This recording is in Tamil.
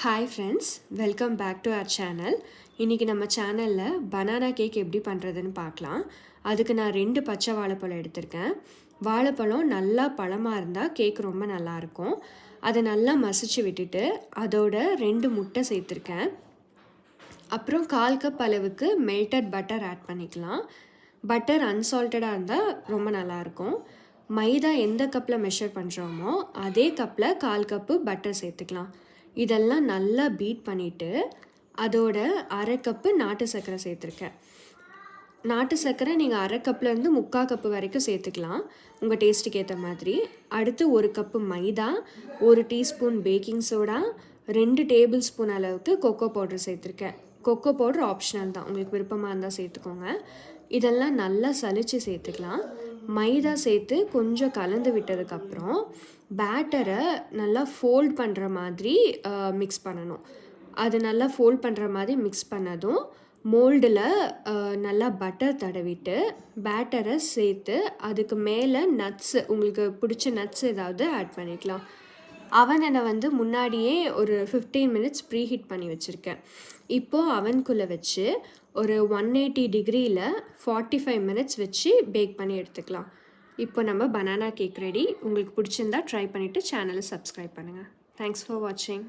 Hi friends, welcome back to our channel. இன்றைக்கி நம்ம சேனலில் பனானா கேக் எப்படி பண்ணுறதுன்னு பார்க்கலாம். அதுக்கு நான் 2 பச்சை வாழைப்பழம் எடுத்திருக்கேன். வாழைப்பழம் நல்லா பழமாக இருந்தால் கேக் ரொம்ப நல்லாயிருக்கும். அதை நல்லா மசிச்சு விட்டுட்டு அதோட 2 முட்டை சேர்த்துருக்கேன். அப்புறம் 1/4 கப் அளவுக்கு மெல்டட் பட்டர் ஆட் பண்ணிக்கலாம். பட்டர் அன்சால்ட்டடாக இருந்தால் ரொம்ப நல்லாயிருக்கும். மைதா எந்த கப்பில் மெஷர் பண்ணுறோமோ அதே கப்பில் 1/4 கப்பு பட்டர் சேர்த்துக்கலாம். இதெல்லாம் நல்லா பீட் பண்ணிவிட்டு அதோட 1/2 கப்பு நாட்டு சர்க்கரை சேர்த்துருக்கேன். நாட்டு சர்க்கரை நீங்கள் 1/2 கப்லேருந்து 3/4 கப்பு வரைக்கும் சேர்த்துக்கலாம், உங்கள் டேஸ்ட்டுக்கு ஏற்ற மாதிரி. அடுத்து 1 கப்பு மைதா, 1 teaspoon baking soda, 2 table spoon அளவுக்கு கொக்கோ பவுடர் சேர்த்துருக்கேன். கொக்கோ பவுடர் ஆப்ஷனல் தான், உங்களுக்கு விருப்பமாக இருந்தால் சேர்த்துக்கோங்க. இதெல்லாம் நல்லா சலிச்சு சேர்த்துக்கலாம். மைதா சேர்த்து கொஞ்சம் கலந்து விட்டதுக்கப்புறம் பேட்டரை நல்லா ஃபோல்ட் பண்ணுற மாதிரி மிக்ஸ் பண்ணணும். அது நல்லா ஃபோல்ட் பண்ணுற மாதிரி மிக்ஸ் பண்ணதும் மோல்டில் நல்லா பட்டர் தடவிட்டு பேட்டரை சேர்த்து அதுக்கு மேலே நட்ஸு, உங்களுக்கு பிடிச்ச நட்ஸ் ஏதாவது ஆட் பண்ணிக்கலாம். அவனை முன்னாடியே ஒரு 15 மினிட்ஸ் ப்ரீ ஹீட் பண்ணி வச்சுருக்கேன். இப்போது அவனுக்குள்ளே வச்சு ஒரு 180 டிகிரியில் 45 மினிட்ஸ் வச்சு பேக் பண்ணி எடுத்துக்கலாம். இப்போ நம்ம பனானா கேக் ரெடி. உங்களுக்கு பிடிச்சிருந்தா ட்ரை பண்ணிவிட்டு சேனலை சப்ஸ்கிரைப் பண்ணுங்கள். தேங்க்ஸ் ஃபார் வாட்சிங்.